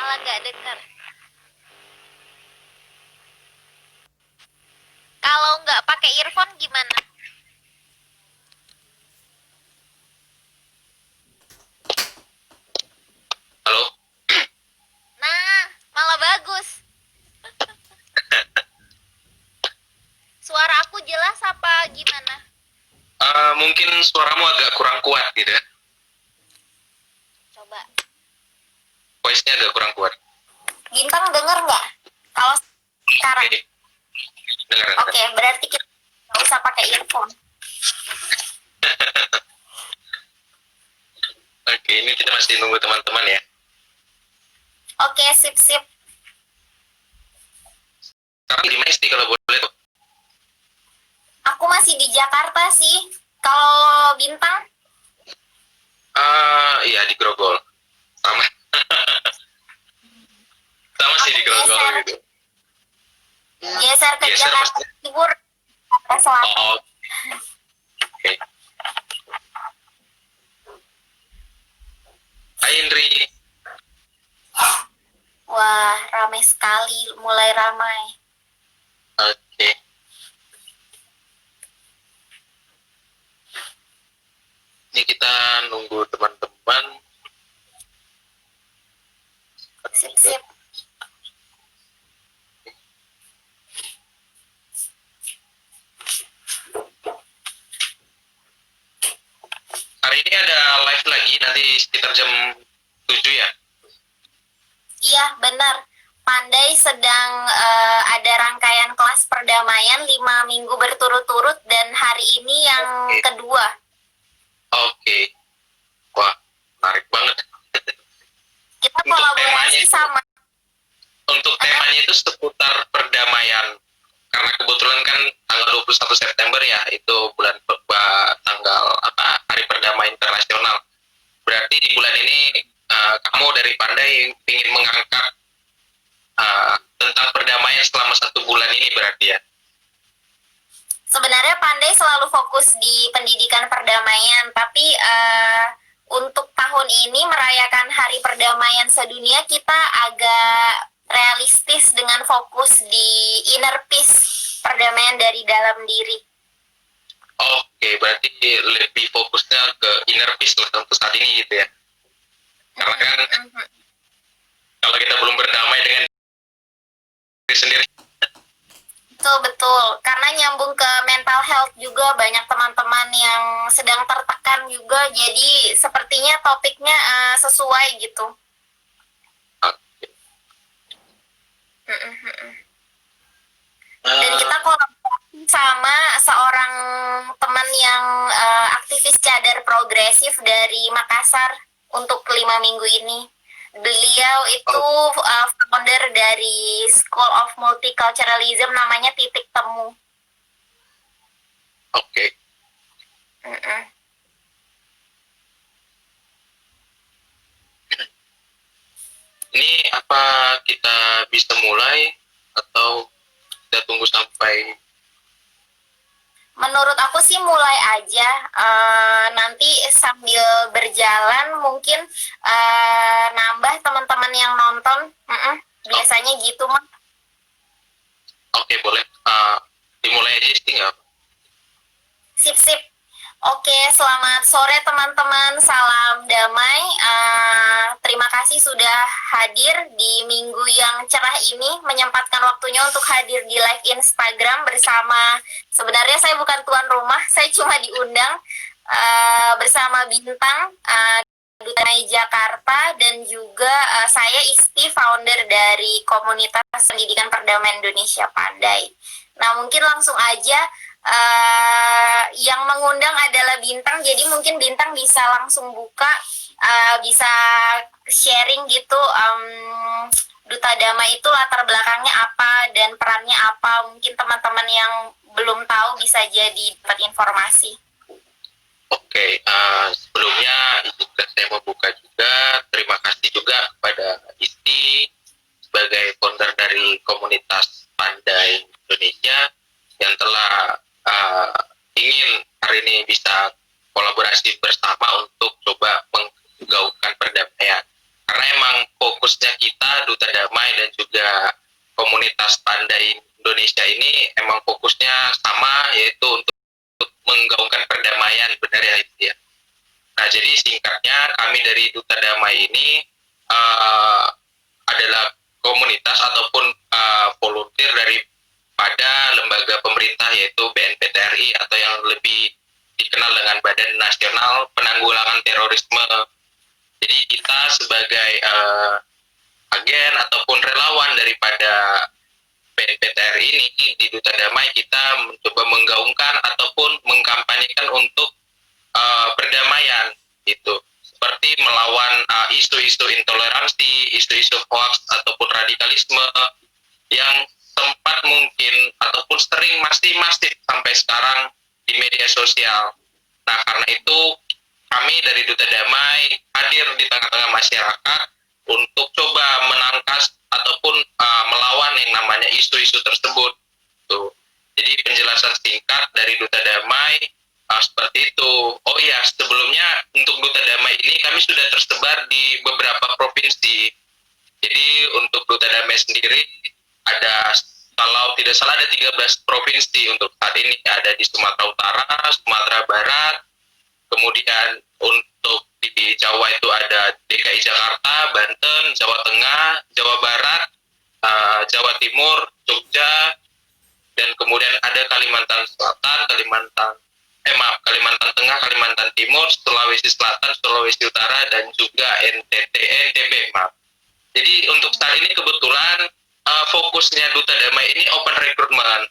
malah nggak dengar. Kalau nggak pakai earphone gimana? Halo? Nah, malah bagus. Suara aku jelas apa gimana? Mungkin suaramu agak kurang kuat gitu ya. Coba. Voice-nya agak kurang kuat. Bintang denger nggak? Kalau sekarang. Oke. Dengar. Oke, berarti kita nggak usah pakai earphone. Oke, ini kita masih nunggu teman-teman ya. Oke, sip. Sekarang di mana sih kalau boleh tuh? Aku masih di Jakarta sih. Kalau Bintang? Iya di Grogol. Sama. Sama sih di Grogol gitu. Geser ke Geser Jakarta maksudnya? Timur, ke Selatan. Oh, oke. Hai Indri. Wah, ramai sekali, mulai ramai. Oke. Ini kita nunggu teman-teman. Sip. Hari ini ada live lagi nanti sekitar jam 7 ya. Iya, benar. Pandai sedang ada rangkaian kelas perdamaian 5 minggu berturut-turut dan hari ini yang kedua. Oke. Wah, menarik banget. Kita Untuk kolaborasi temanya sama. Untuk temanya itu seputar perdamaian. Karena kebetulan kan tanggal 21 September ya, itu bulan tanggal Hari Perdamaian Internasional. Berarti di bulan ini kamu dari Pandai ingin mengangkat tentang perdamaian selama 1 bulan ini berarti ya. Sebenarnya Pandai selalu fokus di pendidikan perdamaian, tapi untuk tahun ini merayakan Hari Perdamaian Sedunia kita agak realistis dengan fokus di inner peace, perdamaian dari dalam diri. Oke, berarti lebih fokusnya ke inner peace lah untuk saat ini gitu ya. Karena kan kalau kita belum berdamai dengan diri sendiri. Betul. Karena nyambung ke mental health juga, banyak teman-teman yang sedang tertekan juga, jadi sepertinya topiknya sesuai gitu. Dan kita kolaborasi sama seorang teman yang aktivis cadar progresif dari Makassar untuk 5 minggu ini. Beliau itu founder dari School of Multiculturalism, namanya Titik Temu. Oke. Ini apa kita bisa mulai atau kita tunggu sampai? Menurut aku sih mulai aja, nanti sambil berjalan mungkin nambah teman-teman yang nonton. Biasanya gitu mah. Oke, boleh. Dimulai aja sih nggak? Sip. Oke, selamat sore teman-teman. Salam damai. Terima kasih sudah hadir di minggu yang cerah ini, menyempatkan waktunya untuk hadir di live Instagram bersama. Sebenarnya saya bukan tuan rumah, saya cuma diundang bersama Bintang, Duta Jakarta, dan juga saya Isti, founder dari komunitas pendidikan perdamaian Indonesia Pandai. Nah, mungkin langsung aja. Yang mengundang adalah Bintang, jadi mungkin Bintang bisa langsung buka, bisa sharing gitu, Duta Damai itu latar belakangnya apa dan perannya apa. Mungkin teman-teman yang belum tahu bisa jadi dapat informasi. Oke, sebelumnya saya mau buka juga. Terima kasih juga kepada Isti sebagai founder dari komunitas Pandai Indonesia yang telah ingin hari ini bisa kolaborasi bersama untuk coba menggaungkan perdamaian. Karena emang fokusnya kita komunitas pandai Indonesia ini emang fokusnya sama, yaitu untuk menggaungkan perdamaian, benar ya itu ya. Nah, jadi singkatnya kami dari Duta Damai ini adalah komunitas ataupun volunteer daripada lembaga pemerintah, yaitu BNPTRI atau yang lebih dikenal dengan Badan Nasional Penanggulangan Terorisme. Jadi kita sebagai agen ataupun relawan daripada BNPTRI ini di Duta Damai, kita mencoba menggaungkan ataupun mengkampanyekan untuk perdamaian gitu, seperti melawan isu-isu intoleransi, isu-isu hoax ataupun radikalisme yang sempat mungkin ataupun sering masih masif sampai sekarang di media sosial. Nah, karena itu kami dari Duta Damai hadir di tengah-tengah masyarakat untuk coba menangkas ataupun melawan yang namanya isu-isu tersebut. Tuh. Jadi penjelasan singkat dari Duta Damai seperti itu. Oh ya, sebelumnya untuk Duta Damai ini kami sudah tersebar di beberapa provinsi. Jadi untuk Duta Damai sendiri ada, kalau tidak salah ada 13 provinsi untuk saat ini. Ada di Sumatera Utara, Sumatera Barat, kemudian untuk di Jawa itu ada DKI Jakarta, Banten, Jawa Tengah, Jawa Barat, Jawa Timur, Jogja, dan kemudian ada Kalimantan Selatan, Kalimantan Tengah, Kalimantan Timur, Sulawesi Selatan, Sulawesi Utara, dan juga NTB, maaf. Jadi untuk saat ini kebetulan fokusnya Duta Damai ini open recruitment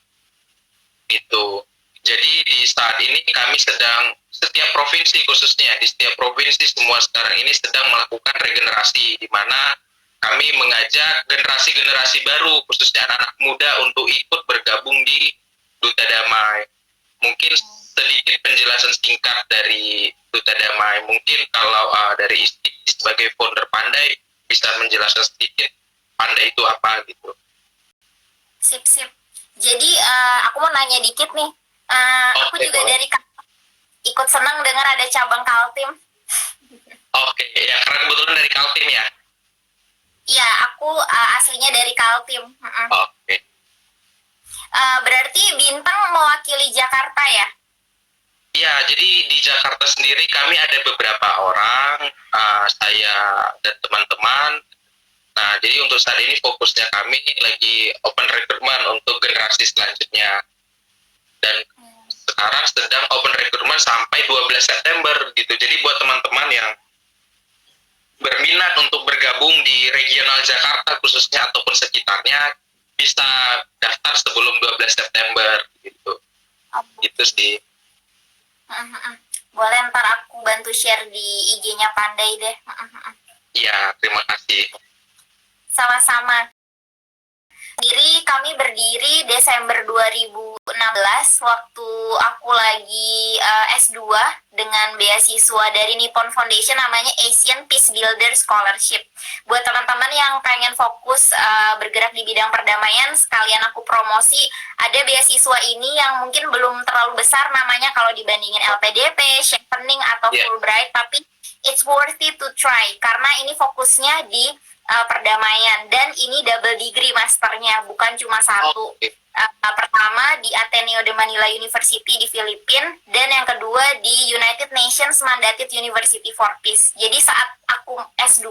gitu. Jadi di saat ini kami sedang, setiap provinsi khususnya, di setiap provinsi semua sekarang ini sedang melakukan regenerasi, di mana kami mengajak generasi-generasi baru, khususnya anak-anak muda untuk ikut bergabung di Duta Damai. Mungkin sedikit penjelasan singkat dari Duta Damai. Mungkin kalau dari Isti sebagai founder Pandai bisa menjelaskan sedikit Pandai itu apa gitu. Sip. Jadi aku mau nanya dikit nih. Aku juga dari ikut senang dengar ada cabang Kaltim. Oke, ya karena kebetulan dari Kaltim ya. Iya, aku aslinya dari Kaltim. Oke. Berarti Bintang mewakili Jakarta ya? Iya, jadi di Jakarta sendiri kami ada beberapa orang, saya dan teman-teman. Nah, jadi untuk saat ini fokusnya kami lagi open recruitment untuk generasi selanjutnya. Dan sekarang sedang open recruitment sampai 12 September gitu. Jadi buat teman-teman yang berminat untuk bergabung di regional Jakarta khususnya ataupun sekitarnya, bisa daftar sebelum 12 September gitu. Gitu sih. Boleh, ntar aku bantu share di IG-nya Pandai deh. Iya, terima kasih. Sama-sama. Kami berdiri Desember 2016 waktu aku lagi S2 dengan beasiswa dari Nippon Foundation namanya Asian Peace Builder Scholarship. Buat teman-teman yang pengen fokus bergerak di bidang perdamaian, sekalian aku promosi, ada beasiswa ini yang mungkin belum terlalu besar namanya kalau dibandingin LPDP, Chevening atau Fulbright, tapi it's worth it to try karena ini fokusnya di perdamaian, dan ini double degree masternya, bukan cuma satu. Pertama di Ateneo de Manila University di Filipina, dan yang kedua di United Nations Mandated University for Peace. Jadi saat aku S2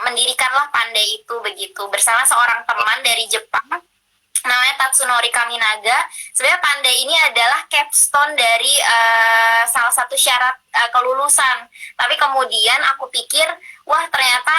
mendirikanlah Pandai itu begitu bersama seorang teman dari Jepang namanya Tatsunori Kaminaga. Sebenarnya Pandai ini adalah capstone dari salah satu syarat kelulusan. Tapi kemudian aku pikir, wah ternyata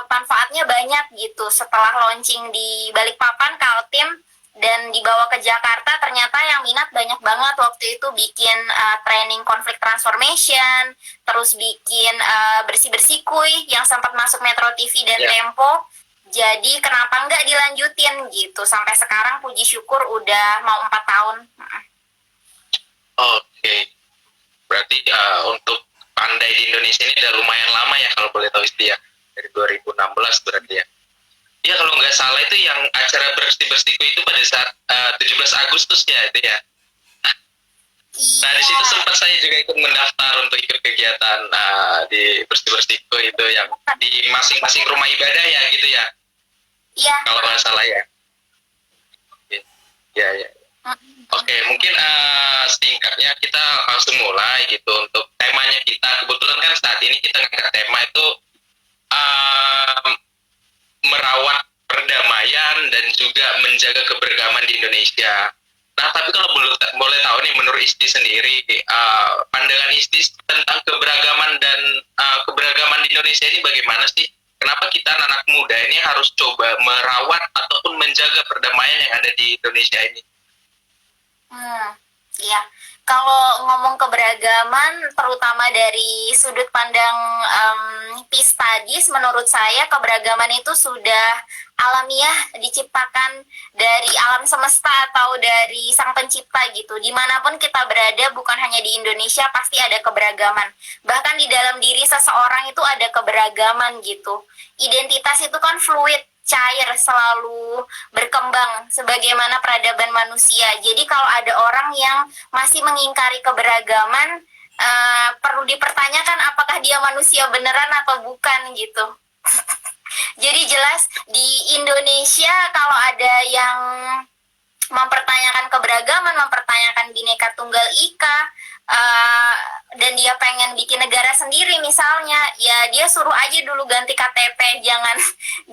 manfaatnya banyak gitu. Setelah launching di Balikpapan, Kaltim, dan dibawa ke Jakarta, ternyata yang minat banyak banget waktu itu bikin training konflik transformation, terus bikin bersih-bersih kuy yang sempat masuk Metro TV dan Tempo. Jadi kenapa nggak dilanjutin gitu, sampai sekarang puji syukur udah mau 4 tahun. Oke. Berarti untuk Pandai di Indonesia ini udah lumayan lama ya kalau boleh tahu Isti ya, dari 2016 berarti ya. Ya kalau nggak salah itu yang acara bersih-bersih itu pada saat 17 Agustus ya itu ya. Nah di situ sempat saya juga ikut mendaftar untuk ikut kegiatan di bersih-bersih itu yang di masing-masing rumah ibadah ya gitu ya. Iya. kalau nggak salah ya. Ya, ya. Oke, mungkin singkatnya kita langsung mulai gitu untuk temanya kita. Kebetulan kan saat ini kita ngangkat tema itu uh, merawat perdamaian dan juga menjaga keberagaman di Indonesia. Nah, tapi kalau boleh tahu nih, menurut Isti sendiri, pandangan Isti tentang keberagaman dan keberagaman di Indonesia ini bagaimana sih? Kenapa kita anak muda ini harus coba merawat ataupun menjaga perdamaian yang ada di Indonesia ini? Ya, kalau ngomong keberagaman, terutama dari sudut pandang peace studies, menurut saya keberagaman itu sudah alamiah diciptakan dari alam semesta atau dari sang pencipta gitu. Dimanapun kita berada, bukan hanya di Indonesia, pasti ada keberagaman. Bahkan di dalam diri seseorang itu ada keberagaman gitu. Identitas itu kan fluid, cair, selalu berkembang sebagaimana peradaban manusia. Jadi kalau ada orang yang masih mengingkari keberagaman, perlu dipertanyakan apakah dia manusia beneran atau bukan gitu. Jadi jelas di Indonesia kalau ada yang mempertanyakan keberagaman, mempertanyakan Bhinneka Tunggal Ika, dan dia pengen bikin negara sendiri misalnya, ya dia suruh aja dulu ganti KTP, jangan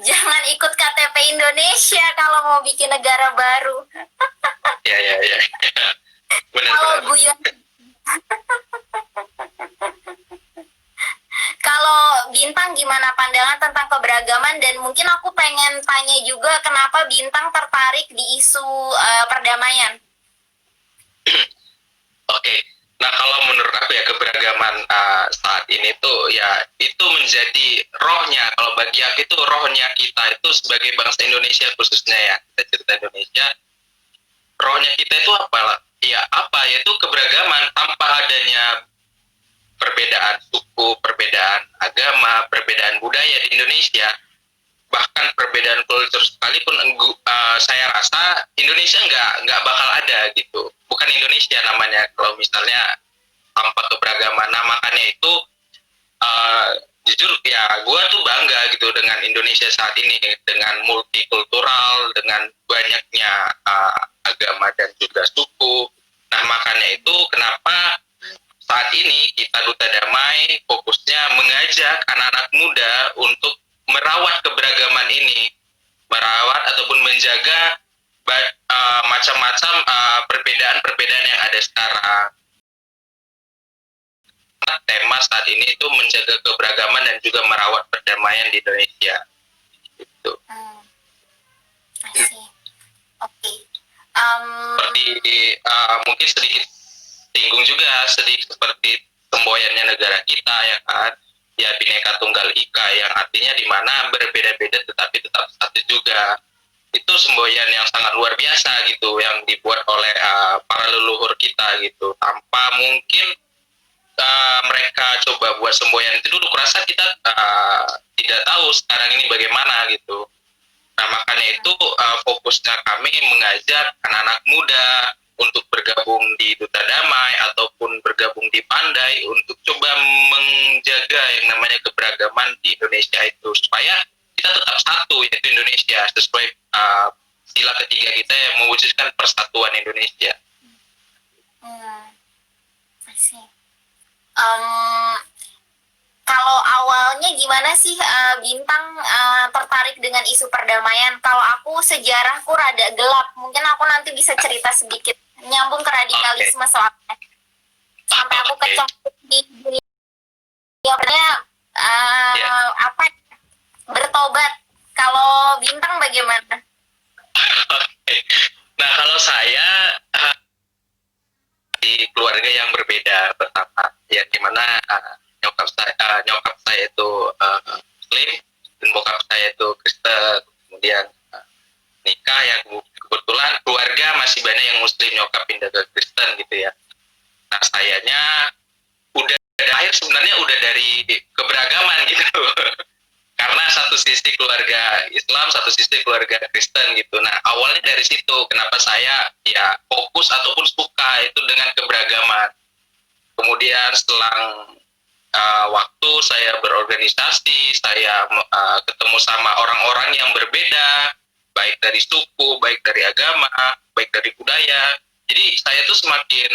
jangan ikut KTP Indonesia kalau mau bikin negara baru. Ya. Kalau Benar-benar. guyon, kalau Bintang gimana pandangan tentang keberagaman, dan mungkin aku pengen tanya juga kenapa Bintang tertarik di isu perdamaian. Oke. Nah, kalau menurut aku ya keberagaman saat ini tuh ya itu menjadi rohnya. Kalau bagi aku itu rohnya kita itu sebagai bangsa Indonesia khususnya ya, kita cerita Indonesia, rohnya kita itu apa? Ya apa? Yaitu keberagaman tanpa adanya perbedaan suku, perbedaan agama, perbedaan budaya di Indonesia, bahkan perbedaan kultur sekalipun, saya rasa Indonesia nggak bakal ada gitu. Bukan Indonesia namanya kalau misalnya tanpa keberagaman. Nah, makanya itu jujur ya gue tuh bangga gitu dengan Indonesia saat ini, dengan multikultural, dengan banyaknya agama dan juga suku. Nah, makanya itu kenapa saat ini kita Duta Damai fokusnya mengajak anak-anak muda untuk merawat keberagaman ini, merawat ataupun menjaga macam-macam perbedaan-perbedaan yang ada sekarang. Tema saat ini itu menjaga keberagaman dan juga merawat perdamaian di Indonesia. Gitu. Oke. Seperti mungkin sedikit singgung juga sedikit seperti semboyannya negara kita ya kan, ya Bhinneka Tunggal Ika, yang artinya di mana berbeda-beda tetapi tetap satu juga. Itu semboyan yang sangat luar biasa gitu yang dibuat oleh para leluhur kita gitu, tanpa mungkin mereka coba buat semboyan itu dulu, kurasa kita tidak tahu sekarang ini bagaimana gitu. Nah, makanya itu fokusnya kami mengajak anak-anak muda untuk bergabung di Duta Damai ataupun bergabung di Pandai untuk coba menjaga yang namanya keberagaman di Indonesia itu, supaya kita tetap satu, yaitu Indonesia, sesuai sila ketiga kita yang mewujudkan persatuan Indonesia. Kalau awalnya gimana sih Bintang tertarik dengan isu perdamaian? Kalau aku sejarahku rada gelap, mungkin aku nanti bisa cerita sedikit nyambung ke radikalisme soalnya. Sampai aku kecemplung di dunia apa bertobat. Kalau Bintang bagaimana? Nah, kalau saya di keluarga yang berbeda, pertama ya dimana nyokap saya itu Muslim dan bokap saya itu Kristen. Kemudian nikah yang kebetulan keluarga masih banyak yang Muslim, nyokap pindah ke Kristen gitu ya. Nah, sayanya udah lahir sebenarnya udah dari keberagaman gitu. Karena satu sisi keluarga Islam, satu sisi keluarga Kristen gitu. Nah, awalnya dari situ kenapa saya ya fokus ataupun suka itu dengan keberagaman. Kemudian setelah waktu, saya berorganisasi, saya ketemu sama orang-orang yang berbeda, baik dari suku, baik dari agama, baik dari budaya. Jadi saya tuh semakin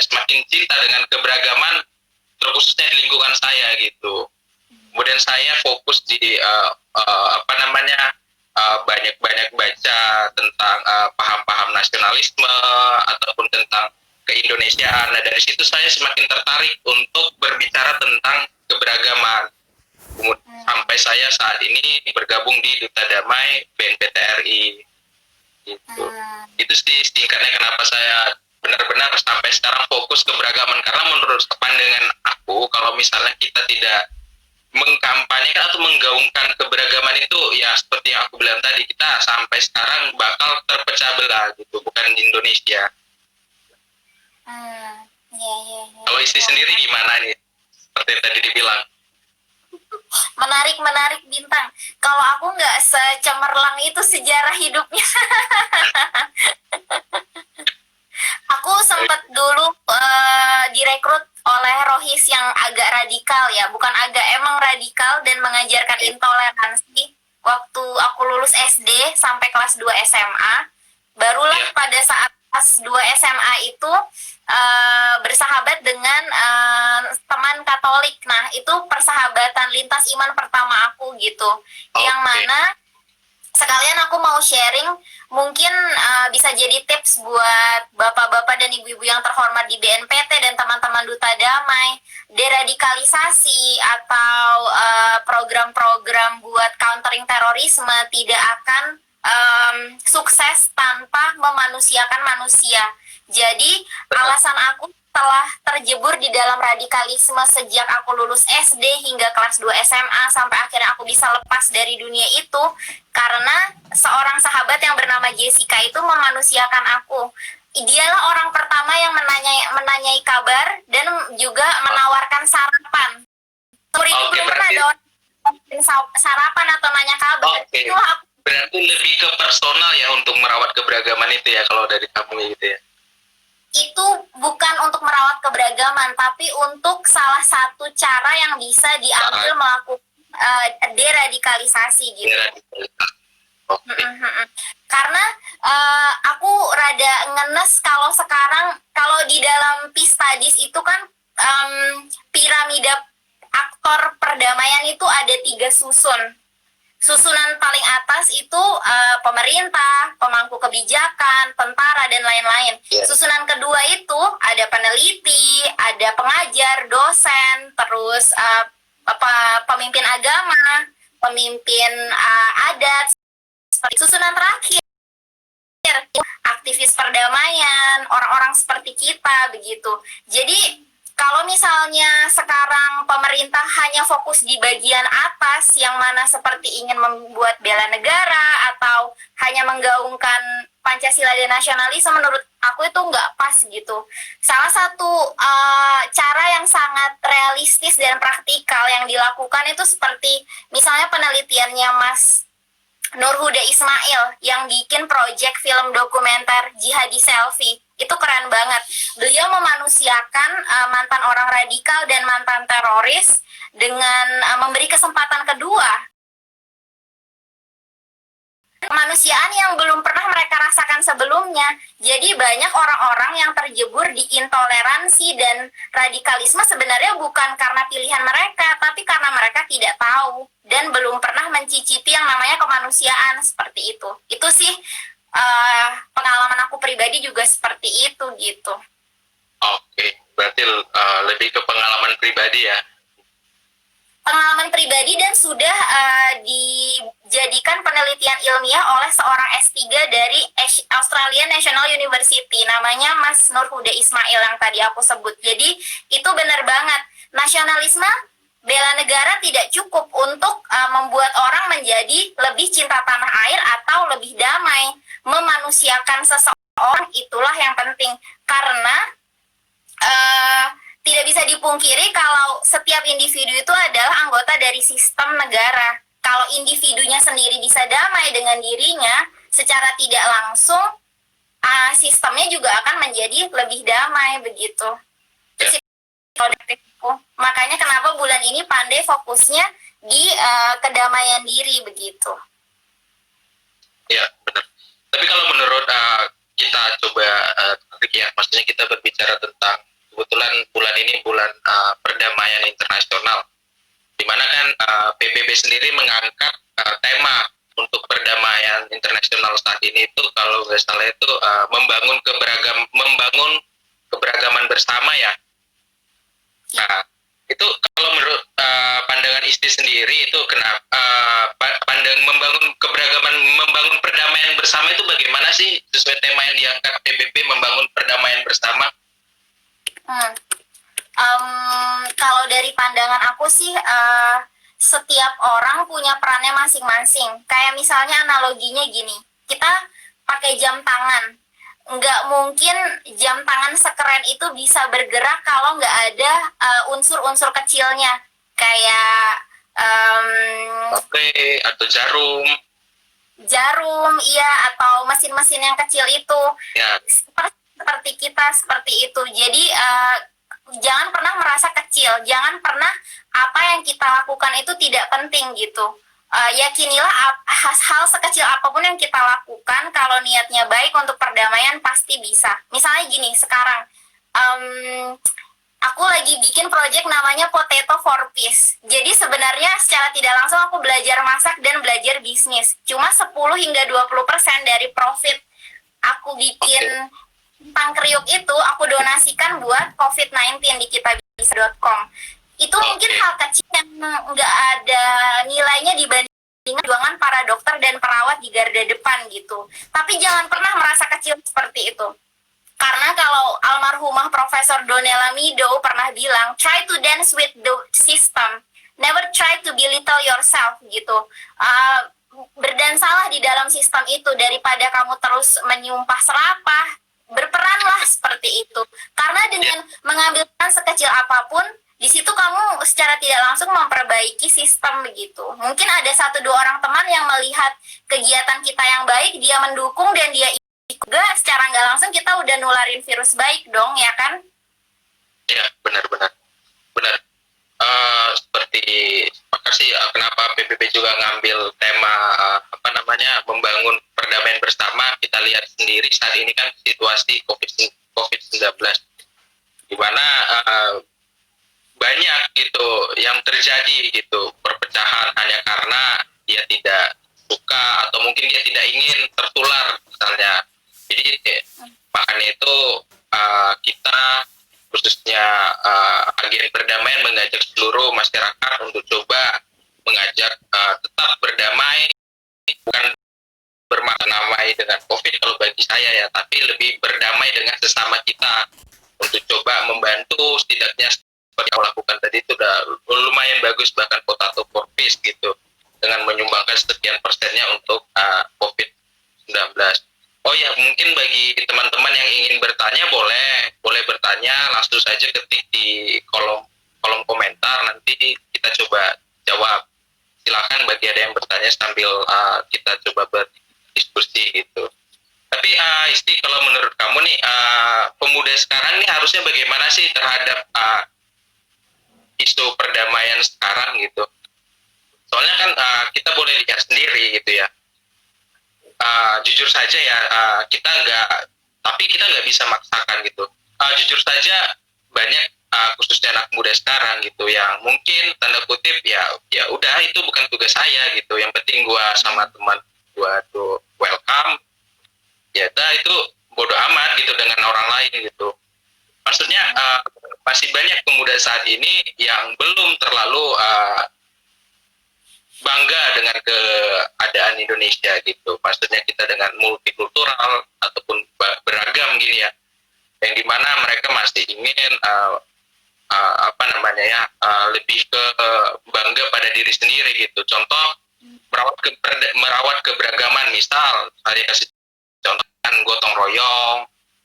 semakin cinta dengan keberagaman, terkhususnya di lingkungan saya gitu. Kemudian saya fokus di banyak-banyak baca tentang paham-paham nasionalisme ataupun tentang keindonesiaan. Nah, dari situ saya semakin tertarik untuk berbicara tentang keberagaman. Sampai saya saat ini bergabung di Duta Damai BNPT RI. Gitu. Itu sih singkatnya kenapa saya benar-benar sampai sekarang fokus keberagaman, karena menurut pandangan aku, kalau misalnya kita tidak mengkampanyekan atau menggaungkan keberagaman itu, ya seperti yang aku bilang tadi, kita sampai sekarang bakal terpecah belah gitu, bukan di Indonesia. Ya. Kalau istri sendiri gimana nih? Seperti yang tadi dibilang. Menarik Bintang. Kalau aku nggak secemerlang itu sejarah hidupnya. Aku sempat dulu direkrut oleh Rohis yang agak radikal ya, bukan agak, emang radikal, dan mengajarkan intoleransi waktu aku lulus SD sampai kelas 2 SMA. Barulah pada saat kelas 2 SMA itu bersahabat dengan teman Katolik. Nah, itu persahabatan lintas iman pertama aku gitu. Yang mana sekalian aku mau sharing, mungkin bisa jadi tips buat bapak-bapak dan ibu-ibu yang terhormat di BNPT dan teman-teman Duta Damai. Deradikalisasi atau program-program buat countering terorisme tidak akan sukses tanpa memanusiakan manusia. Jadi alasan aku telah terjebur di dalam radikalisme sejak aku lulus SD hingga kelas 2 SMA sampai akhirnya aku bisa lepas dari dunia itu karena seorang sahabat yang bernama Jessica itu memanusiakan aku. Dialah orang pertama yang menanyai kabar dan juga menawarkan sarapan. Belum pernah ada orang sarapan atau nanya kabar. Itulah aku. Berarti lebih ke personal ya untuk merawat keberagaman itu ya, kalau dari kamu gitu ya. Itu bukan untuk merawat keberagaman, tapi untuk salah satu cara yang bisa diambil melakukan deradikalisasi gitu. Karena aku rada ngenes kalau sekarang, kalau di dalam Peace Studies itu kan piramida aktor perdamaian itu ada 3 susun. Susunan paling atas itu pemerintah, pemangku kebijakan, tentara, dan lain-lain. Susunan kedua itu ada peneliti, ada pengajar, dosen, terus pemimpin agama, pemimpin adat. Susunan terakhir aktivis perdamaian, orang-orang seperti kita begitu. Jadi kalau misalnya sekarang pemerintah hanya fokus di bagian atas yang mana seperti ingin membuat bela negara atau hanya menggaungkan Pancasila dan nasionalisme, menurut aku itu nggak pas gitu. Salah satu cara yang sangat realistis dan praktikal yang dilakukan itu seperti misalnya penelitiannya Mas Nur Huda Ismail yang bikin proyek film dokumenter Jihadi Selfie. Itu keren banget. Beliau memanusiakan mantan orang radikal dan mantan teroris dengan memberi kesempatan kedua. Kemanusiaan yang belum pernah mereka rasakan sebelumnya. Jadi banyak orang-orang yang terjebur di intoleransi dan radikalisme sebenarnya bukan karena pilihan mereka, tapi karena mereka tidak tahu dan belum pernah mencicipi yang namanya kemanusiaan seperti itu. Itu sih pengalaman aku pribadi juga seperti itu gitu. Oke, berarti lebih ke pengalaman pribadi ya? Pengalaman pribadi dan sudah dijadikan penelitian ilmiah oleh seorang S3 dari Australian National University, namanya Mas Nur Huda Ismail yang tadi aku sebut. Jadi itu benar banget, nasionalisme bela negara tidak cukup untuk membuat orang menjadi lebih cinta tanah air atau lebih damai. Memanusiakan seseorang itulah yang penting, karena tidak bisa dipungkiri kalau setiap individu itu adalah anggota dari sistem negara. Kalau individunya sendiri bisa damai dengan dirinya, secara tidak langsung sistemnya juga akan menjadi lebih damai begitu. produktifku. Makanya kenapa bulan ini Pandai fokusnya di kedamaian diri begitu. Ya, benar. Tapi kalau menurut kita coba ya, maksudnya kita berbicara tentang kebetulan bulan ini bulan perdamaian internasional, di mana kan PBB sendiri mengangkat tema untuk perdamaian internasional saat ini itu kalau nggak salah itu membangun keberagaman bersama ya. Nah, itu kalau menurut pandangan Isti sendiri itu kenapa membangun perdamaian bersama itu bagaimana sih sesuai tema yang diangkat PBB membangun perdamaian bersama? Kalau dari pandangan aku sih setiap orang punya perannya masing-masing. Kayak misalnya analoginya gini, kita pakai jam tangan. Nggak mungkin jam tangan sekeren itu bisa bergerak kalau nggak ada unsur-unsur kecilnya. Kayak Oke, atau jarum, iya, atau mesin-mesin yang kecil itu. ya. Seperti kita, seperti itu. Jadi jangan pernah merasa kecil, jangan pernah apa yang kita lakukan itu tidak penting gitu. Yakinilah hal sekecil apapun yang kita lakukan, kalau niatnya baik untuk perdamaian pasti bisa. Misalnya gini, sekarang aku lagi bikin project namanya Potato for Peace. Jadi sebenarnya secara tidak langsung aku belajar masak dan belajar bisnis. Cuma 10 hingga 20% dari profit aku bikin pangkriuk itu aku donasikan buat COVID-19 di kitabisa.com. Itu mungkin hal kecil yang nggak ada nilainya dibanding perjuangan para dokter dan perawat di garda depan gitu. Tapi jangan pernah merasa kecil seperti itu. Karena kalau almarhumah Profesor Donella Meadow pernah bilang, try to dance with the system, never try to belittle yourself gitu. Berdansalah di dalam sistem itu daripada kamu terus menyumpah serapah. Berperanlah seperti itu. Karena dengan mengambil peran sekecil apapun, di situ kamu secara tidak langsung memperbaiki sistem begitu. Mungkin ada 1-2 orang teman yang melihat kegiatan kita yang baik, dia mendukung dan dia juga secara nggak langsung kita udah nularin virus baik dong, ya kan? Ya, benar. Seperti makasih kenapa PBB juga ngambil tema membangun perdamaian bersama. Kita lihat sendiri saat ini kan situasi COVID-19 di mana banyak gitu yang terjadi gitu, perpecahan hanya karena dia tidak suka atau mungkin dia tidak ingin tertular misalnya. Jadi makanya itu kita khususnya agen perdamaian mengajak seluruh masyarakat untuk coba mengajak tetap berdamai, bukan bermaknamai dengan COVID kalau bagi saya ya, tapi lebih berdamai dengan sesama kita untuk coba membantu. Setidaknya seperti yang lakukan tadi itu udah lumayan bagus, bahkan Potato for Peace gitu, dengan menyumbangkan sekian persennya untuk COVID-19. Oh ya, mungkin bagi teman-teman yang ingin bertanya boleh bertanya, langsung saja ketik di kolom komentar, nanti kita coba jawab. Silakan bagi ada yang bertanya sambil kita coba berdiskusi gitu. Tapi Isti, kalau menurut kamu nih pemuda sekarang nih harusnya bagaimana sih terhadap isu perdamaian sekarang gitu? Soalnya kan kita boleh lihat sendiri gitu ya. Jujur saja ya, kita nggak bisa maksakan gitu. Jujur saja banyak khususnya anak muda sekarang gitu yang mungkin tanda kutip ya udah itu bukan tugas saya gitu. Yang penting gua sama teman gua tuh welcome. Ya itu bodoh amat gitu dengan orang lain gitu. Maksudnya masih banyak pemuda saat ini yang belum terlalu bangga dengan keadaan Indonesia gitu. Maksudnya kita dengan multikultural ataupun beragam gini ya, yang dimana mereka masih ingin lebih ke bangga pada diri sendiri gitu. Contoh merawat keberagaman, misal saya kasih contoh kan gotong royong,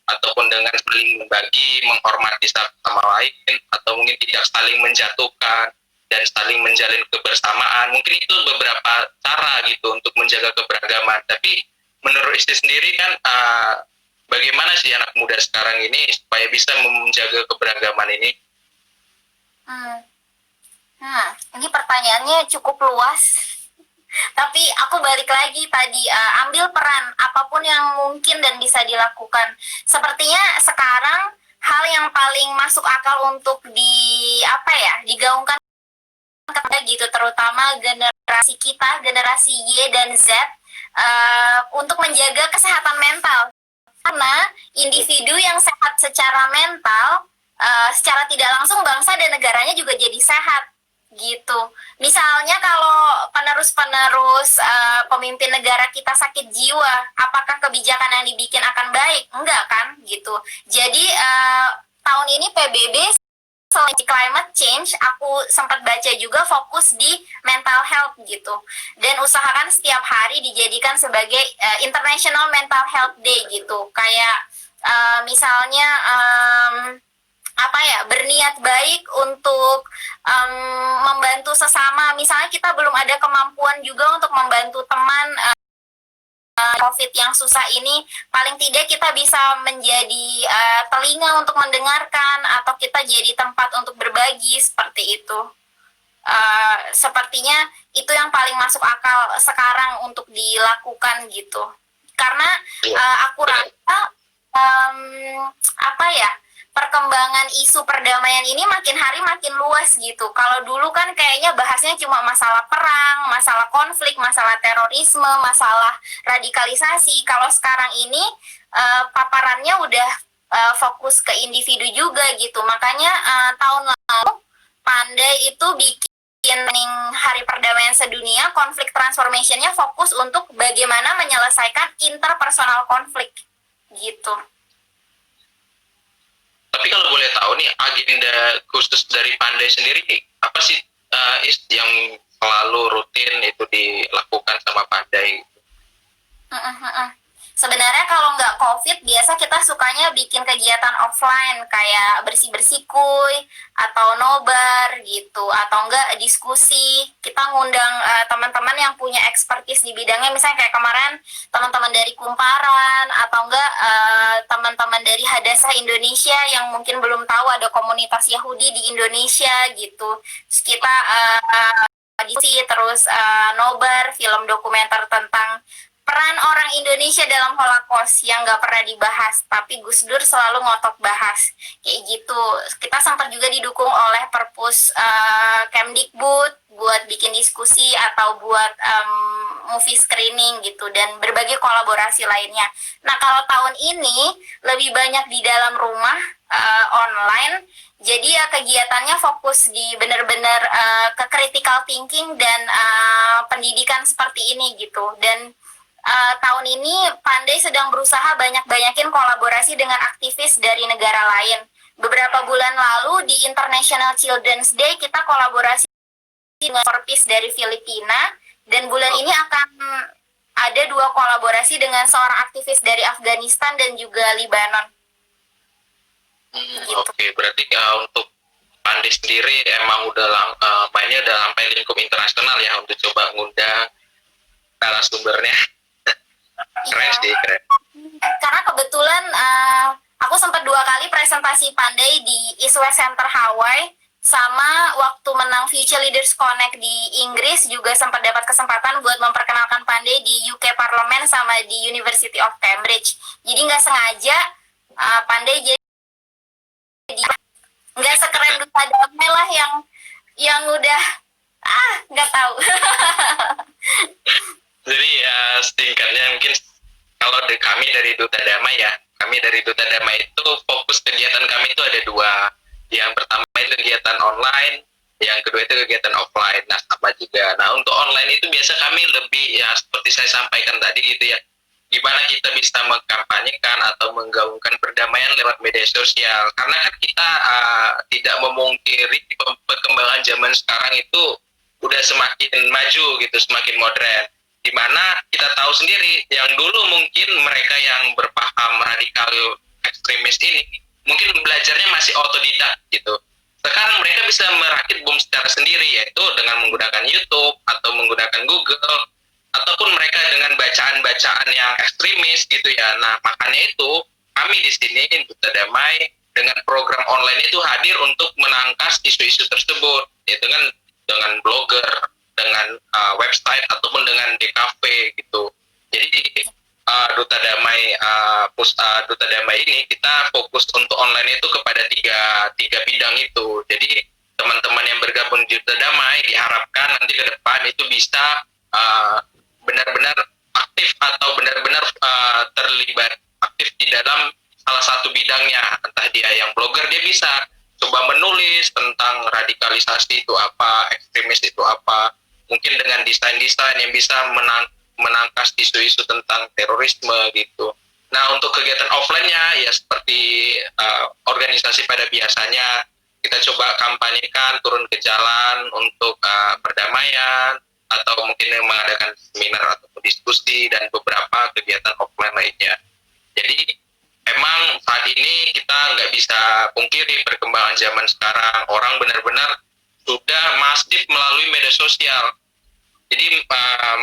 ataupun dengan saling membagi, menghormati satu sama lain, atau mungkin tidak saling menjatuhkan dan saling menjalin kebersamaan. Mungkin itu beberapa cara gitu untuk menjaga keberagaman. Tapi menurut Isti sendiri kan bagaimana sih anak muda sekarang ini supaya bisa menjaga keberagaman ini? Hmm. Ini pertanyaannya cukup luas. Tapi aku balik lagi tadi, ambil peran apapun yang mungkin dan bisa dilakukan. Sepertinya sekarang hal yang paling masuk akal untuk digaungkan kepada gitu, terutama generasi kita, generasi Y dan Z, untuk menjaga kesehatan mental. Karena individu yang sehat secara mental, secara tidak langsung bangsa dan negaranya juga jadi sehat gitu. Misalnya kalau penerus-penerus pemimpin negara kita sakit jiwa, apakah kebijakan yang dibikin akan baik? Enggak kan gitu. Jadi tahun ini PBB selain climate change, aku sempat baca juga fokus di mental health gitu. Dan usahakan setiap hari dijadikan sebagai International Mental Health Day gitu. Kayak misalnya berniat baik untuk membantu sesama. Misalnya kita belum ada kemampuan juga untuk membantu teman COVID yang susah ini, paling tidak kita bisa menjadi telinga untuk mendengarkan, atau kita jadi tempat untuk berbagi, seperti itu. Sepertinya itu yang paling masuk akal sekarang untuk dilakukan gitu. Karena aku rasa perkembangan isu perdamaian ini makin hari makin luas gitu. Kalau dulu kan kayaknya bahasnya cuma masalah perang, masalah konflik, masalah terorisme, masalah radikalisasi. Kalau sekarang ini paparannya udah fokus ke individu juga gitu. Makanya tahun lalu Pandai itu bikin Hari Perdamaian Sedunia, konflik transformation-nya fokus untuk bagaimana menyelesaikan interpersonal konflik gitu. Tapi kalau boleh tahu nih, agenda khusus dari Pandai sendiri apa sih yang selalu rutin itu dilakukan sama Pandai? Sebenarnya kalau nggak COVID, biasa kita sukanya bikin kegiatan offline kayak bersih-bersih kuy atau nobar gitu, atau enggak diskusi. Kita ngundang teman-teman yang punya expertise di bidangnya, misalnya kayak kemarin teman-teman dari Kumparan, atau enggak teman-teman dari Hadasah Indonesia yang mungkin belum tahu ada komunitas Yahudi di Indonesia gitu. Terus kita diskusi, terus nobar, film dokumenter tentang peran orang Indonesia dalam Holocaust yang nggak pernah dibahas, tapi Gus Dur selalu ngotot bahas, kayak gitu. Kita sempat juga didukung oleh Perpus Kemdikbud buat bikin diskusi atau buat movie screening gitu, dan berbagai kolaborasi lainnya. Nah, kalau tahun ini lebih banyak di dalam rumah, online, jadi ya kegiatannya fokus di benar-benar ke critical thinking dan pendidikan seperti ini gitu. Dan tahun ini Pandai sedang berusaha banyak-banyakin kolaborasi dengan aktivis dari negara lain. Beberapa bulan lalu di International Children's Day kita kolaborasi dengan For Peace dari Filipina, dan bulan ini akan ada 2 kolaborasi dengan seorang aktivis dari Afghanistan dan juga Libanon. Gitu. Oke, berarti untuk Pandai sendiri emang udah mainnya udah sampai lingkup internasional ya, untuk coba ngundang narasumbernya. Keren sih, keren. Karena kebetulan aku sempat 2 kali presentasi Pandai di East West Center Hawaii, sama waktu menang Future Leaders Connect di Inggris juga sempat dapat kesempatan buat memperkenalkan Pandai di UK Parliament sama di University of Cambridge. Jadi nggak sengaja Pandai jadi nggak sekeren Duta Damai lah yang udah nggak tahu. Jadi ya singkatnya mungkin kalau kami dari Duta Damai ya, kami dari Duta Damai itu fokus kegiatan kami itu ada 2. Yang pertama itu kegiatan online, yang kedua itu kegiatan offline. Nah, sama juga. Nah, untuk online itu biasa kami lebih ya seperti saya sampaikan tadi gitu ya, gimana kita bisa mengkampanyekan atau menggaungkan perdamaian lewat media sosial. Karena kan kita tidak memungkiri perkembangan zaman sekarang itu udah semakin maju gitu, semakin modern. Dimana kita tahu sendiri yang dulu mungkin mereka yang berpaham radikal ekstremis ini mungkin belajarnya masih otodidak gitu. Sekarang mereka bisa merakit bom secara sendiri, yaitu dengan menggunakan YouTube atau menggunakan Google, ataupun mereka dengan bacaan-bacaan yang ekstremis gitu ya. Nah, makanya itu kami di sini Duta Damai dengan program online itu hadir untuk menangkas isu-isu tersebut, yaitu kan dengan blogger, dengan website ataupun dengan DKV gitu. Jadi Duta Damai Duta Damai ini kita fokus untuk online itu kepada tiga bidang itu. Jadi teman-teman yang bergabung di Duta Damai diharapkan nanti ke depan itu bisa benar-benar aktif atau benar-benar terlibat aktif di dalam salah satu bidangnya. Entah dia yang blogger, dia bisa coba menulis tentang radikalisasi itu apa, ekstremis itu apa, mungkin dengan desain-desain yang bisa menangkas isu-isu tentang terorisme gitu. Nah, untuk kegiatan offline-nya ya seperti organisasi pada biasanya, kita coba kampanyekan turun ke jalan untuk perdamaian, atau mungkin mengadakan seminar atau diskusi dan beberapa kegiatan offline lainnya. Jadi emang saat ini kita nggak bisa pungkiri perkembangan zaman sekarang, orang benar-benar sudah masif melalui media sosial. Jadi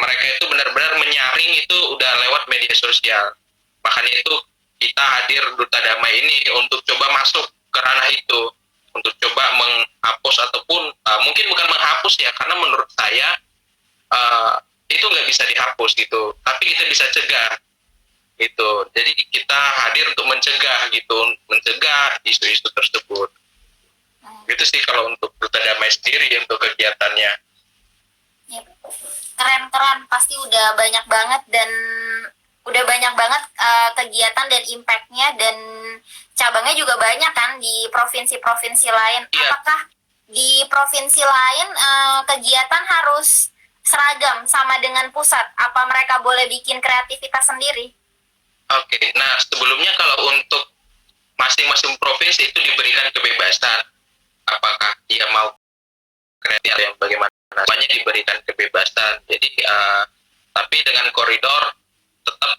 mereka itu benar-benar menyaring itu udah lewat media sosial. Makanya itu kita hadir Duta Damai ini untuk coba masuk ke ranah itu, untuk coba menghapus ataupun mungkin bukan menghapus ya, karena menurut saya itu nggak bisa dihapus gitu, tapi kita bisa cegah gitu. Jadi kita hadir untuk mencegah gitu, mencegah isu-isu tersebut. Gitu sih kalau untuk Duta Damai sendiri untuk kegiatannya. Yep. Keren-keren, pasti udah banyak banget dan udah banyak banget kegiatan dan impact-nya, dan cabangnya juga banyak kan di provinsi-provinsi lain. Iya. Apakah di provinsi lain kegiatan harus seragam sama dengan pusat? Apa mereka boleh bikin kreativitas sendiri? Oke, nah sebelumnya kalau untuk masing-masing provinsi itu diberikan kebebasan, apakah dia mau kreatif yang bagaimana, banyak diberikan kebebasan. Jadi tapi dengan koridor tetap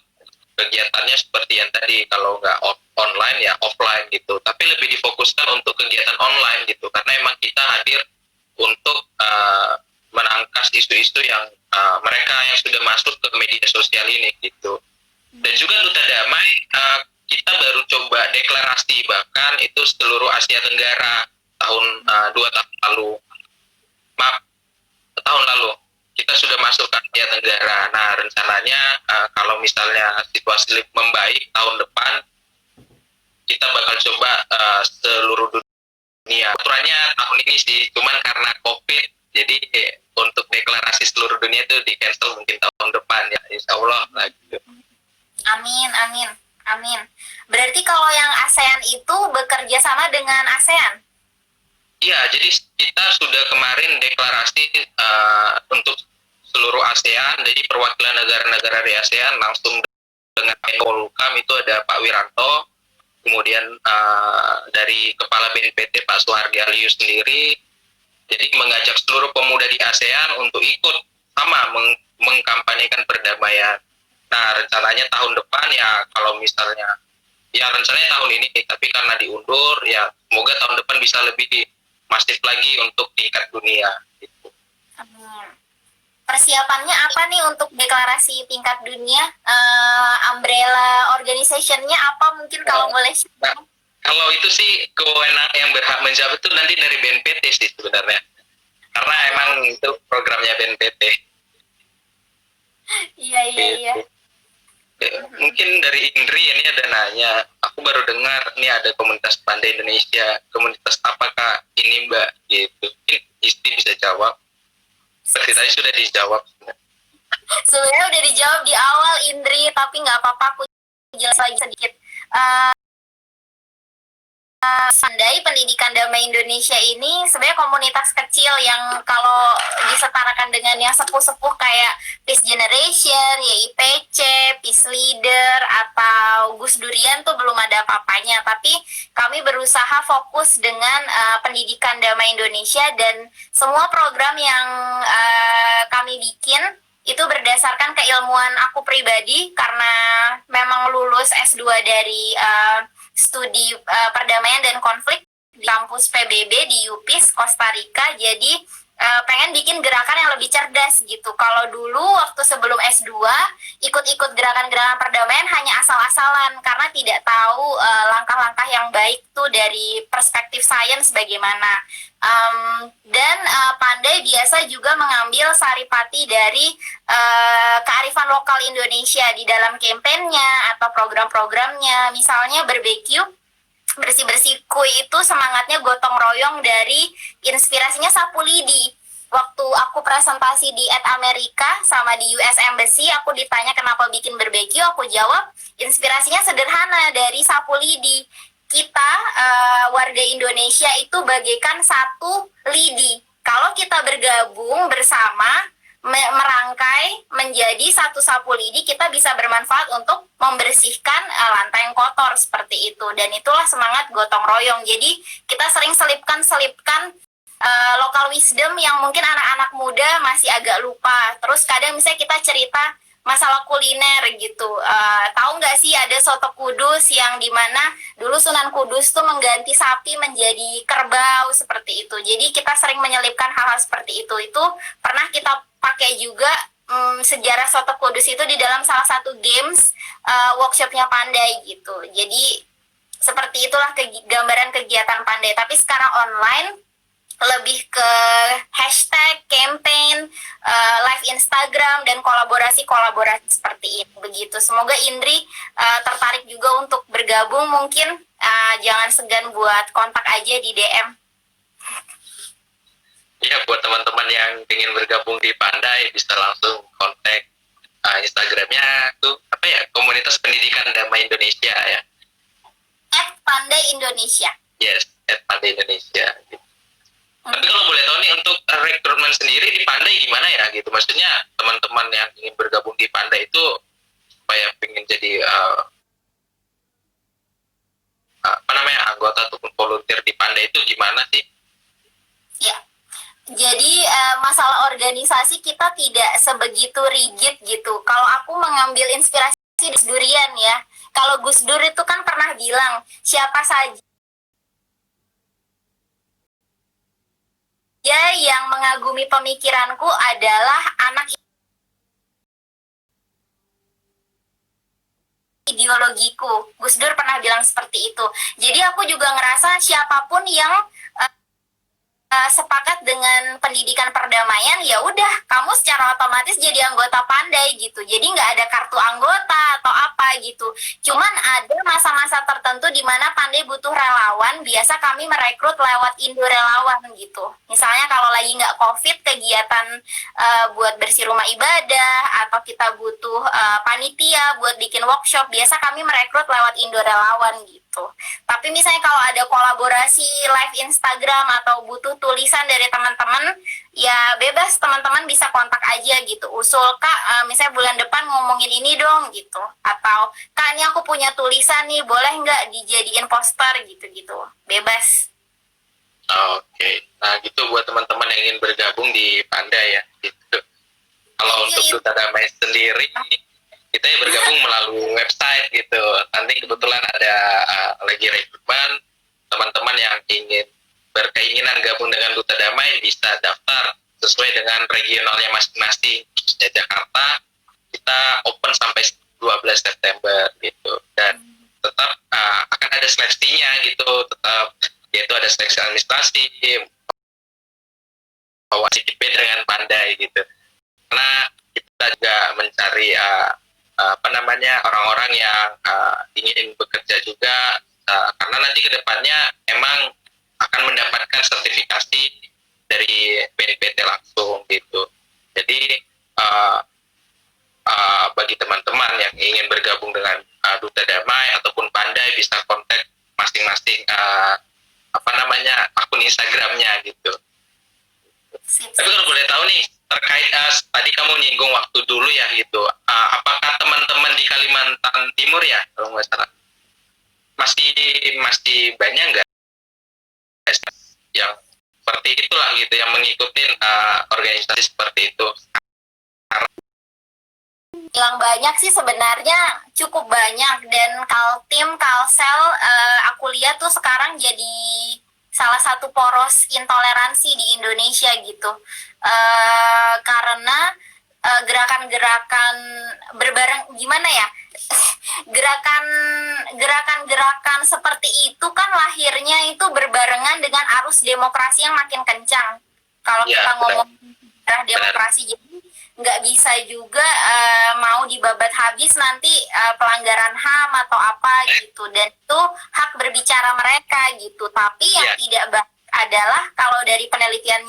kegiatannya seperti yang tadi, kalau nggak online ya offline gitu, tapi lebih difokuskan untuk kegiatan online gitu, karena emang kita hadir untuk menangkas isu-isu yang mereka yang sudah masuk ke media sosial ini gitu. Dan juga Duta Damai kita baru coba deklarasi, bahkan itu seluruh Asia Tenggara tahun 2 tahun lalu. Tahun lalu kita sudah masuk ke Asia Tenggara. Nah, rencananya kalau misalnya situasi membaik tahun depan, kita bakal coba seluruh dunia. Aturannya tahun ini sih, cuman karena COVID, jadi untuk deklarasi seluruh dunia itu di cancel mungkin tahun depan ya, insya Allah lah gitu. Amin, amin, amin. Berarti kalau yang ASEAN itu bekerja sama dengan ASEAN? Iya, jadi kita sudah kemarin deklarasi untuk seluruh ASEAN, jadi perwakilan negara-negara di ASEAN langsung dengan Menko Polhukam itu ada Pak Wiranto, kemudian dari Kepala BNPT Pak Suhardi Alius sendiri, jadi mengajak seluruh pemuda di ASEAN untuk ikut sama mengkampanyekan perdamaian. Nah, rencananya tahun depan ya, kalau misalnya ya rencananya tahun ini, tapi karena diundur ya semoga tahun depan bisa lebih masif lagi untuk tingkat dunia gitu. Persiapannya apa nih untuk deklarasi tingkat dunia? Umbrella organization-nya apa mungkin kalau boleh? Nah, kalau itu sih kewenangan yang berhak menjawab itu nanti dari BNPT sih sebenarnya, karena emang itu programnya BNPT. Iya. Mungkin dari Indri ini ada nanya, aku baru dengar nih ada komunitas pandai Indonesia, komunitas apakah ini Mbak gitu? Mungkin Isti bisa jawab. Seperti tadi sudah dijawab. Sebenarnya udah dijawab di awal Indri, tapi nggak apa-apa, aku jelas lagi sedikit. Pandai Pendidikan Damai Indonesia ini sebenarnya komunitas kecil yang kalau disetarakan dengan yang sepuh-sepuh kayak Peace Generation, YIPC, Peace Leader, atau Gus Durian tuh belum ada apa-apanya. Tapi kami berusaha fokus dengan Pendidikan Damai Indonesia, dan semua program yang kami bikin itu berdasarkan keilmuan aku pribadi, karena memang lulus S2 dari studi perdamaian dan konflik di kampus PBB di UPIS, Costa Rica. Jadi pengen bikin gerakan yang lebih cerdas gitu. Kalau dulu waktu sebelum S2 ikut-ikut gerakan-gerakan perdamaian hanya asal-asalan karena tidak tahu langkah-langkah yang baik tuh dari perspektif sains bagaimana. Dan Pandai biasa juga mengambil saripati dari kearifan lokal Indonesia di dalam kampanyenya atau program-programnya. Misalnya barbeque, bersih-bersih kue itu semangatnya gotong royong dari inspirasinya sapu lidi. Waktu aku presentasi di Amerika sama di US Embassy, aku ditanya kenapa bikin barbeque, aku jawab inspirasinya sederhana dari sapu lidi. Kita warga Indonesia itu bagaikan satu lidi. Kalau kita bergabung bersama merangkai menjadi satu sapu lidi, kita bisa bermanfaat untuk membersihkan lantai yang kotor seperti itu. Dan itulah semangat gotong royong. Jadi kita sering selipkan local wisdom yang mungkin anak-anak muda masih agak lupa. Terus kadang misalnya kita cerita masalah kuliner gitu. Tahu nggak sih ada soto Kudus yang dimana dulu Sunan Kudus tuh mengganti sapi menjadi kerbau seperti itu. Jadi kita sering menyelipkan hal-hal seperti itu. Itu pernah kita pakai juga sejarah soto Kudus itu di dalam salah satu games workshopnya Pandai gitu. Jadi seperti itulah gambaran kegiatan Pandai. Tapi sekarang online lebih ke hashtag, campaign, live Instagram, dan kolaborasi-kolaborasi seperti itu. Begitu. Semoga Indri tertarik juga untuk bergabung. Mungkin jangan segan buat kontak aja di DM. Ya, buat teman-teman yang ingin bergabung di Pandai bisa langsung kontak Instagramnya tuh apa ya, Komunitas Pendidikan Damai Indonesia ya. @Pandai Indonesia. Yes, @Pandai Indonesia. Gitu. Tapi kalau boleh tahu nih untuk rekrutmen sendiri di Pandai gimana ya gitu? Maksudnya teman-teman yang ingin bergabung di Pandai itu supaya ingin jadi apa namanya anggota ataupun volunteer di Pandai itu gimana sih? Ya. Jadi masalah organisasi kita tidak sebegitu rigid gitu. Kalau aku mengambil inspirasi dari Gus Durian ya. Kalau Gus Dur itu kan pernah bilang, siapa saja yang mengagumi pemikiranku adalah anak ideologiku. Gus Dur pernah bilang seperti itu. Jadi aku juga ngerasa siapapun yang sepakat dengan pendidikan perdamaian, ya udah kamu secara otomatis jadi anggota Pandai gitu. Jadi nggak ada kartu anggota atau apa gitu. Cuman ada masa-masa tertentu di mana Pandai butuh relawan. Biasa kami merekrut lewat Indo Relawan gitu. Misalnya kalau lagi nggak COVID, kegiatan buat bersih rumah ibadah atau kita butuh panitia buat bikin workshop, biasa kami merekrut lewat Indo Relawan gitu. Tapi misalnya kalau ada kolaborasi live Instagram atau butuh tulisan dari teman-teman, ya bebas, teman-teman bisa kontak aja gitu. Usul, Kak, misalnya bulan depan ngomongin ini dong gitu. Atau, Kak, ini aku punya tulisan nih, boleh nggak dijadiin poster gitu-gitu. Bebas. Oke. Nah gitu buat teman-teman yang ingin bergabung di Pandai ya gitu. Kalau untuk Duta Damai sendiri, kita ya bergabung melalui website gitu. Nanti kebetulan ada lagi rekrutmen, teman-teman yang ingin berkeinginan gabung dengan Duta Damai bisa daftar sesuai dengan regionalnya masing-masing. Khususnya Jakarta, kita open sampai 12 September gitu. Dan tetap akan ada seleksinya gitu, tetap yaitu ada seleksi administrasi, bahwa sedikit beda dengan Pandai gitu. Karena kita juga mencari apa namanya orang-orang yang ingin bekerja juga, karena nanti kedepannya emang akan mendapatkan sertifikasi dari BNPT langsung gitu. Jadi bagi teman-teman yang ingin bergabung dengan Duta Damai ataupun Pandai bisa kontak masing-masing apa namanya akun Instagramnya gitu. Tapi kalau boleh tahu nih terkait tadi kamu nyinggung waktu dulu ya gitu, apakah teman-teman di Kalimantan Timur ya kalau nggak salah masih banyak nggak yang seperti itulah gitu yang mengikuti organisasi seperti itu? Yang banyak sih sebenarnya cukup banyak, dan Kaltim, Kalsel aku lihat tuh sekarang jadi salah satu poros intoleransi di Indonesia gitu. Karena gerakan-gerakan berbareng, gimana ya, gerakan-gerakan seperti itu kan lahirnya itu berbarengan dengan arus demokrasi yang makin kencang. Kalau Ya, kita benar. ngomong sejarah demokrasi, jadi nggak bisa juga mau dibabat habis nanti pelanggaran HAM atau apa gitu, dan itu hak berbicara mereka gitu. Tapi yang Ya. tidak baik adalah kalau dari penelitian